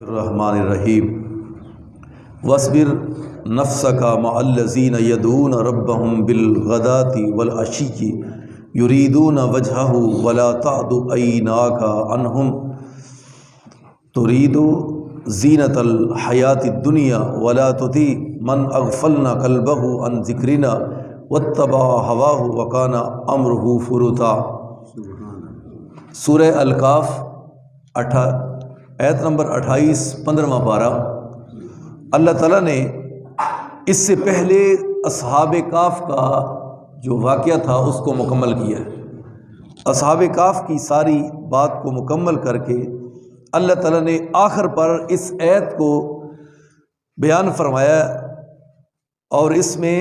الرحمن الرحیم وَاصْبِرْ نَفْسَكَ مَعَ الَّذِينَ يَدْعُونَ رَبَّهُمْ بِالْغَدَاةِ وَالْعَشِيِّ يُرِيدُونَ وَجْهَهُ وَلَا تَعْدُ عَيْنَاكَ عَنْهُمْ تُرِيدُ زِينَةَ الْحَيَاةِ الدُّنْيَا وَلَا تُطِعْ مَنْ أَغْفَلْنَا قَلْبَهُ عَنْ ذِكْرِنَا وَاتَّبَعَ هَوَاهُ وَكَانَ أَمْرُهُ فُرُطًا۔ سورہ الکاف آیت نمبر 28 15واں پارہ۔ اللہ تعالیٰ نے اس سے پہلے اصحاب کاف کا جو واقعہ تھا اس کو مکمل کیا ہے۔ اصحاب کاف کی ساری بات کو مکمل کر کے اللہ تعالیٰ نے آخر پر اس آیت کو بیان فرمایا، اور اس میں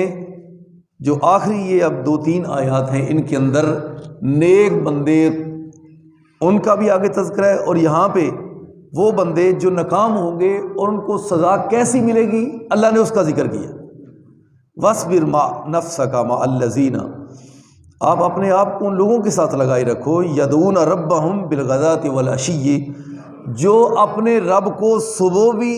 جو آخری یہ اب 2-3 آیات ہیں ان کے اندر نیک بندے ان کا بھی آگے تذکرہ ہے، اور یہاں پہ وہ بندے جو ناکام ہوں گے اور ان کو سزا کیسی ملے گی اللہ نے اس کا ذکر کیا۔ وَاصْبِرْ نَفْسَكَ مَعَ الَّذِينَ، آپ اپنے آپ کو ان لوگوں کے ساتھ لگائے رکھو، يَدْعُونَ رَبَّهُمْ بِالْغَدَاةِ وَالْعَشِيِّ، جو اپنے رب کو صبح بھی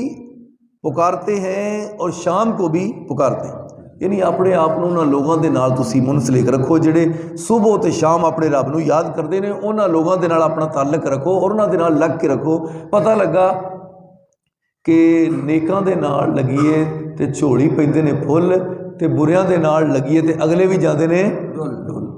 پکارتے ہیں اور شام کو بھی پکارتے ہیں۔ یعنی اپنے آپ کو انہاں لوگوں دے نال تسی منسلک رکھو جڑے صبح تے شام اپنے رب نو یاد کرتے ہیں، انہاں لوگوں دے نال اپنا تعلق رکھو اور انہاں دے نال لگ کے رکھو۔ پتہ لگا کہ نیکاں دے نال لگیے تے جھوڑی پیندے نے پھل، تے بریاں دے نال لگیے تے اگلے بھی جاندے نے ڈول۔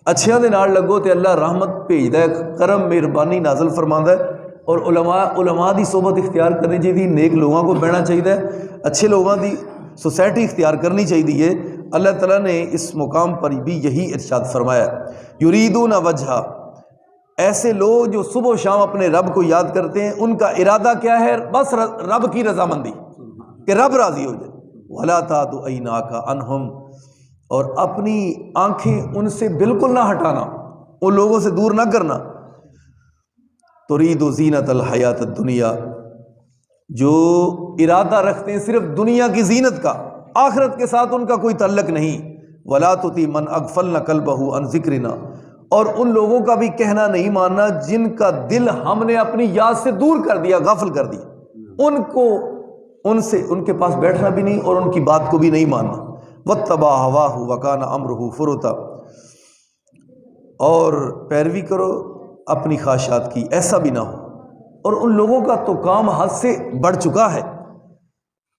اچھیاں دے نال لگو تے اللہ رحمت بھیجدا ہے، کرم مہربانی نازل فرماندا ہے، اور علماء دی صحبت اختیار کرنی چاہیے، نیک لوگوں کو بہنا چاہیے، اچھے لوگوں دی سوسائٹی اختیار کرنی چاہیے۔ اللہ تعالیٰ نے اس مقام پر بھی یہی ارشاد فرمایا، یریدون وجہ، ایسے لوگ جو صبح و شام اپنے رب کو یاد کرتے ہیں، ان کا ارادہ کیا ہے؟ بس رب کی رضامندی، کہ رب راضی ہو جائے۔ وَلَا تَعْدُ عَيْنَاكَ عَنْهُمْ، اور اپنی آنکھیں ان سے بالکل نہ ہٹانا، ان لوگوں سے دور نہ کرنا۔ تُرِيدُ زِينَةَ الْحَيَاةِ الدُّنْيَا، جو ارادہ رکھتے ہیں صرف دنیا کی زینت کا، آخرت کے ساتھ ان کا کوئی تعلق نہیں۔ وَلَا تُطِعْ مَنْ أَغْفَلْنَا قَلْبَهُ عَنْ ذِكْرِنَا، اور ان لوگوں کا بھی کہنا نہیں ماننا جن کا دل ہم نے اپنی یاد سے دور کر دیا، غافل کر دیا، ان کو ان کے پاس بیٹھنا بھی نہیں اور ان کی بات کو بھی نہیں ماننا۔ وَاتَّبَعَ هَوَاهُ وَكَانَ أَمْرُهُ فُرُطًا، اور پیروی کرو اپنی خواہشات کی، ایسا بھی نہ ہو۔ اور ان لوگوں کا تو کام حد سے بڑھ چکا ہے۔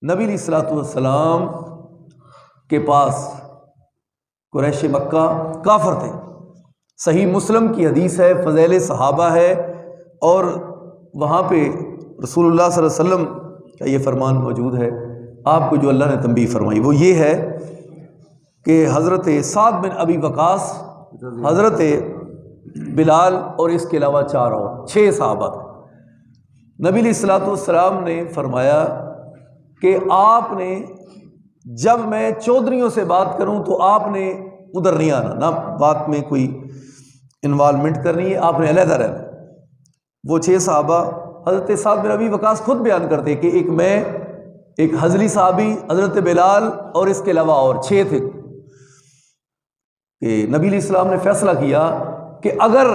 نبی علیہ الصلوۃ والسلام کے پاس قریش مکہ کافر تھے، صحیح مسلم کی حدیث ہے، فضائل صحابہ ہے، اور وہاں پہ رسول اللہ صلی اللہ علیہ وسلم کا یہ فرمان موجود ہے۔ آپ کو جو اللہ نے تنبیہ فرمائی وہ یہ ہے کہ حضرت سعد بن ابی وقاص، حضرت بلال، اور اس کے علاوہ 6 صحابہ تھے۔ نبی علیہ الصلوۃ والسلام نے فرمایا کہ آپ نے جب میں چودھریوں سے بات کروں تو آپ نے ادھر نہیں آنا، نہ بات میں کوئی انوالومنٹ کرنی ہے، آپ نے علیحدہ رہنا۔ وہ 6 صحابہ حضرت سعد بن ابی وقاص خود بیان کرتے کہ ایک میں، ایک حضلی صحابی حضرت بلال، اور اس کے علاوہ اور 6 تھے، کہ نبی علیہ السلام نے فیصلہ کیا کہ اگر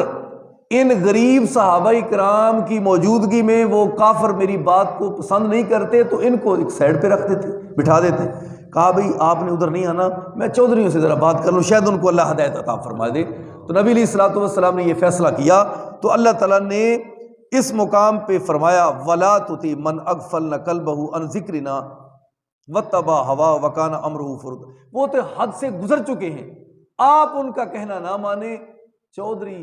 ان غریب صحابہ کرام کی موجودگی میں وہ کافر میری بات کو پسند نہیں کرتے تو ان کو ایک سائڈ پہ رکھ دیتے، بٹھا دیتے۔ کہا بھئی آپ نے ادھر نہیں آنا، میں چودھریوں سے ذرا بات کر لوں، شاید ان کو اللہ ہدایت عطا فرما دے۔ تو نبی علیہ الصلوۃ والسلام نے یہ فیصلہ کیا، تو اللہ تعالیٰ نے اس مقام پہ فرمایا وَلَا تُطِعْ مَنْ أَغْفَلْنَا قَلْبَهُ عَنْ ذِكْرِنَا وَاتَّبَعَ هَوَاهُ وَكَانَ أَمْرُهُ فُرُطًا۔ وہ تو حد سے گزر چکے ہیں، آپ ان کا کہنا نہ مانیں۔ چودھری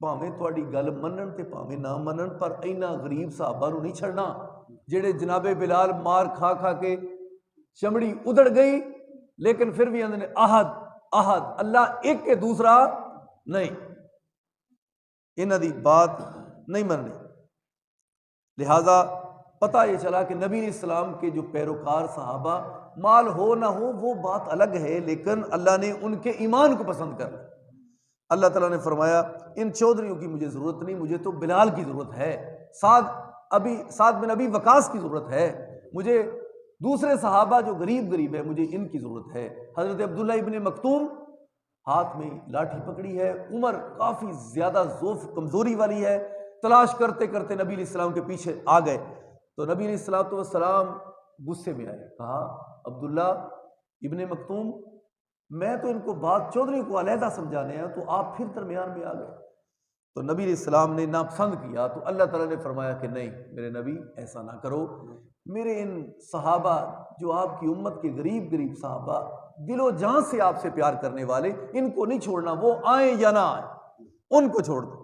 بھاویں تہاڈی گل منن تے بھاویں نہ منن، پر اینا غریب صحابہ نو نہیں چھڑنا جڑے جناب بلال مار کھا کھا کے چمڑی ادڑ گئی، لیکن پھر بھی اندر احد احد، اللہ ایک کے دوسرا نہیں، انہاں دی بات نہیں مننی۔ لہذا پتہ یہ چلا کہ نبی علیہ السلام کے جو پیروکار صحابہ، مال ہو نہ ہو وہ بات الگ ہے، لیکن اللہ نے ان کے ایمان کو پسند کر لیا۔ اللہ تعالیٰ نے فرمایا ان چودھریوں کی مجھے ضرورت نہیں، مجھے تو بلال کی ضرورت ہے، سعد بن ابی وقاص کی ضرورت ہے، مجھے دوسرے صحابہ جو غریب ہے مجھے ان کی ضرورت ہے۔ حضرت عبداللہ ابن مکتوم ہاتھ میں لاٹھی پکڑی ہے، عمر کافی زیادہ ضعف کمزوری والی ہے، تلاش کرتے کرتے نبی علیہ السلام کے پیچھے آ گئے، تو نبی علیہ الصلوۃ والسلام غصے میں آئے، کہا عبداللہ ابن مکتوم میں تو ان کو بات چودھری کو علیحدہ سمجھانے ہیں تو آپ پھر درمیان میں آ گئے۔ تو نبی علیہ السلام نے ناپسند کیا، تو اللہ تعالیٰ نے فرمایا کہ نہیں میرے نبی ایسا نہ کرو، میرے ان صحابہ جو آپ کی امت کے غریب غریب صحابہ دل و جان سے آپ سے پیار کرنے والے، ان کو نہیں چھوڑنا، وہ آئیں یا نہ آئیں ان کو چھوڑ دو۔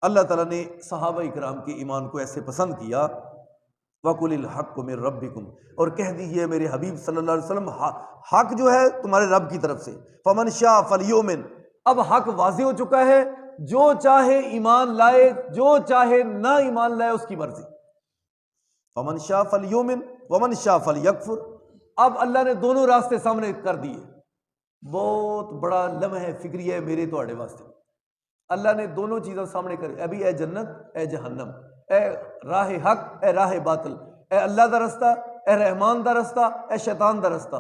اللہ تعالیٰ نے صحابہ اکرام کے ایمان کو ایسے پسند کیا، وَقُلِ الْحَقُّ مِن رَبِّكُمْ، اور کہہ دیجیے میرے حبیب صلی اللہ علیہ وسلم حق جو ہے تمہارے رب کی طرف سے، فَمَنْ شَاءَ فَلْيُؤْمِنْ، اب حق واضح ہو چکا ہے، جو چاہے ایمان لائے، جو چاہے نہ ایمان لائے اس کی مرضی۔ فَمَنْ شَاءَ فَلْيُؤْمِنْ وَمَنْ شَاءَ فَلْيَكْفُرْ، اب اللہ نے دونوں راستے سامنے کر دیے۔ بہت بڑا لمحہ فکری ہے میرے تواڈے واسطے، اللہ نے دونوں چیزیں سامنے کر، ابھی اے جنت اے جہنم، اے راہ حق اے راہ باطل، اے اللہ دا رستہ اے رحمان دا رستہ اے شیطان دا رستہ،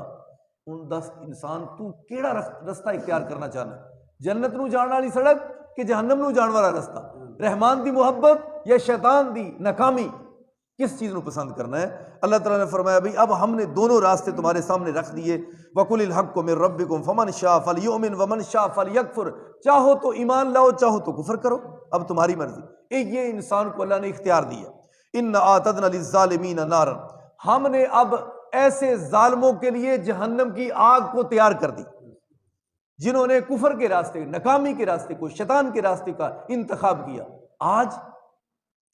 ان دس انسان تو کیڑا رستہ اختیار کرنا چاہنا ہے؟ جنت نو جان والی سڑک کہ جہنم نو جان والا رستہ؟ رحمان دی محبت یا شیطان دی ناکامی؟ کس چیز نو پسند کرنا ہے؟ اللہ تعالیٰ نے فرمایا بھئی اب ہم نے دونوں راستے تمہارے سامنے رکھ دیے، وَقُلِ الْحَقُّ مِن رَبِّكُمْ فَمَنْ شَاءَ فَلْيُؤْمِنْ وَمَنْ شَاءَ فَلْيَكْفُرْ، چاہو تو ایمان لاؤ چاہو تو کفر کرو، اب تمہاری مرضی۔ یہ انسان کو اللہ نے اختیار دیا۔ إِنَّ أَعْتَدْنَا لِلظَّالِمِينَ نَارًا، ہم نے اب ایسے ظالموں کے لیے جہنم کی آگ کو تیار کر دی جنہوں نے کفر کے راستے، ناکامی کے راستے کو، شیطان کے راستے کا انتخاب کیا۔ آج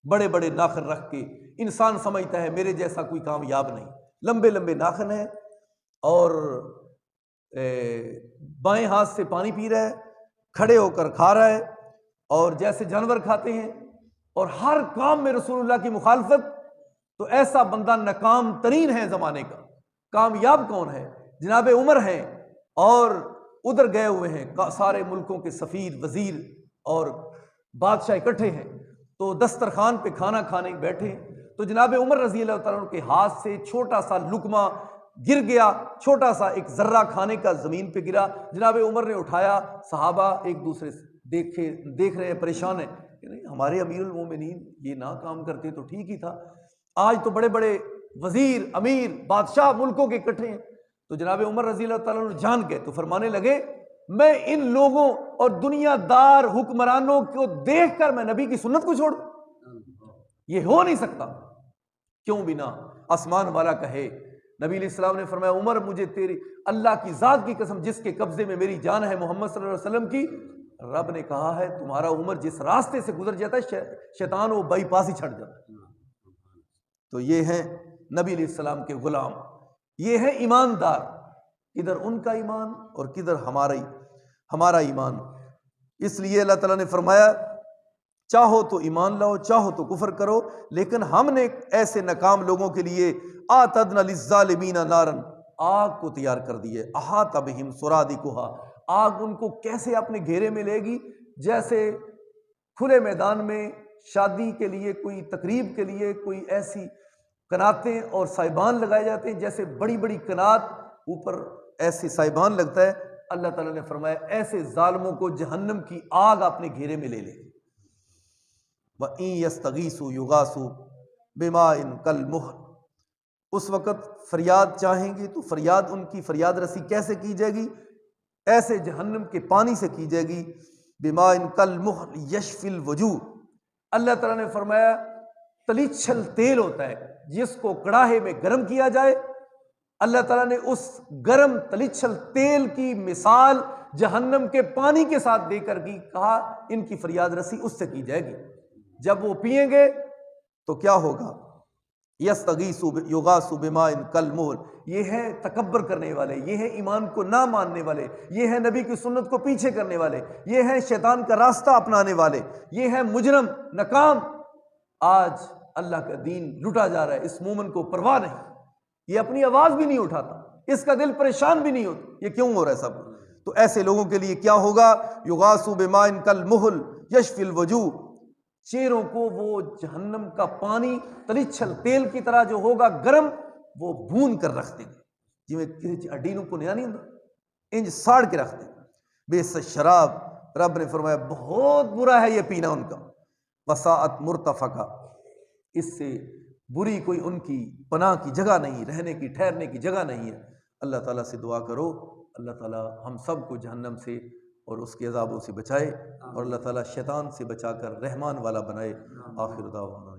بڑے بڑے ناخن رکھ کے انسان سمجھتا ہے میرے جیسا کوئی کامیاب نہیں، لمبے لمبے ناخن ہیں اور بائیں ہاتھ سے پانی پی رہا ہے، کھڑے ہو کر کھا رہا ہے اور جیسے جانور کھاتے ہیں، اور ہر کام میں رسول اللہ کی مخالفت، تو ایسا بندہ ناکام ترین ہے زمانے کا۔ کامیاب کون ہے؟ جناب عمر ہیں، اور ادھر گئے ہوئے ہیں سارے ملکوں کے سفیر وزیر اور بادشاہ اکٹھے ہیں، تو دسترخوان پہ کھانا کھانے بیٹھے، تو جناب عمر رضی اللہ تعالیٰ عنہ کے ہاتھ سے چھوٹا سا لقمہ گر گیا، چھوٹا سا ایک ذرہ کھانے کا زمین پہ گرا، جناب عمر نے اٹھایا، صحابہ ایک دوسرے سے دیکھ رہے ہیں، پریشان ہیں کہ نہیں ہمارے امیر المومنین یہ نہ کام کرتے تو ٹھیک ہی تھا، آج تو بڑے بڑے وزیر امیر بادشاہ ملکوں کے اکٹھے ہیں۔ تو جناب عمر رضی اللہ تعالیٰ عنہ جان گئے، تو فرمانے لگے میں ان لوگوں اور دنیا دار حکمرانوں کو دیکھ کر میں نبی کی سنت کو چھوڑ دوں؟ یہ ہو نہیں سکتا، کیوں بنا آسمان والا کہے۔ نبی علیہ السلام نے فرمایا عمر مجھے تیری اللہ کی ذات کی قسم جس کے قبضے میں میری جان ہے محمد صلی اللہ علیہ وسلم کی، رب نے کہا ہے تمہارا عمر جس راستے سے گزر جاتا ہے شیطان وہ بائی پاس ہی چھڑ جاتا ہے۔ تو یہ ہیں نبی علیہ السلام کے غلام، یہ ہیں ایماندار، کدھر ان کا ایمان اور کدھر ہمارا ایمان۔ اس لیے اللہ تعالیٰ نے فرمایا چاہو تو ایمان لاؤ چاہو تو کفر کرو، لیکن ہم نے ایسے ناکام لوگوں کے لیے آتدنا للظالمین نارن، آگ کو تیار کر دی ہے، احاط بہم سرادقها، آگ ان کو کیسے اپنے گھیرے میں لے گی، جیسے کھلے میدان میں شادی کے لیے کوئی تقریب کے لیے کوئی ایسی کناتیں اور سائبان لگائے جاتے ہیں، جیسے بڑی بڑی کنات اوپر ایسے سائبان لگتا ہے، اللہ تعالیٰ نے فرمایا ایسے ظالموں کو جہنم کی آگ اپنے گھیرے میں لے لے گی۔ وَإِن يَسْتَغِيثُوا يُغَاثُوا بِمَاءٍ كَالْمُهْلِ، اس وقت فریاد چاہیں گی تو فریاد ان کی فریاد رسی کیسے کی جائے گی؟ ایسے جہنم کے پانی سے کی جائے گی، بِمَاءٍ كَالْمُهْلِ يَشْفِي الْوُجُوهِ، اللہ تعالیٰ نے فرمایا تلیچھل تیل ہوتا ہے جس کو کڑاہے میں گرم کیا جائے، اللہ تعالیٰ نے اس گرم تلیچھل تیل کی مثال جہنم کے پانی کے ساتھ دے کر کی، کہا ان کی فریاد رسی اس سے کی جائے گی، جب وہ پئیں گے تو کیا ہوگا؟ یستغیثوا یغاثوا بماء کالمہل، یہ ہے تکبر کرنے والے، یہ ہے ایمان کو نہ ماننے والے، یہ ہے نبی کی سنت کو پیچھے کرنے والے، یہ ہے شیطان کا راستہ اپنانے والے، یہ ہے مجرم ناکام۔ آج اللہ کا دین لٹا جا رہا ہے، اس مومن کو پرواہ نہیں، یہ اپنی آواز بھی نہیں اٹھاتا، اس کا دل پریشان بھی نہیں ہوتا، یہ کیوں ہو رہا ہے سب؟ تو ایسے لوگوں کے لیے کیا ہوگا؟ یغاثوا بماء کالمہل یشفی الوجوہ، چہروں کو وہ جہنم کا پانی تلیچھل تیل کی طرح جو ہوگا گرم، وہ بھون کر رکھ دیں گے، جی میں کسی اڈینوں کو نہیں ہوں انج ساڑ کے رکھ دیں گے۔ بئس الشراب، رب نے فرمایا بہت برا ہے یہ پینا ان کا، وساءت مرتفقہ، اس سے بری کوئی ان کی پناہ کی جگہ نہیں، رہنے کی ٹھہرنے کی جگہ نہیں ہے۔ اللہ تعالیٰ سے دعا کرو، اللہ تعالیٰ ہم سب کو جہنم سے اور اس کے عذابوں سے بچائے، اور اللہ تعالیٰ شیطان سے بچا کر رحمان والا بنائے۔ آخر دعوانا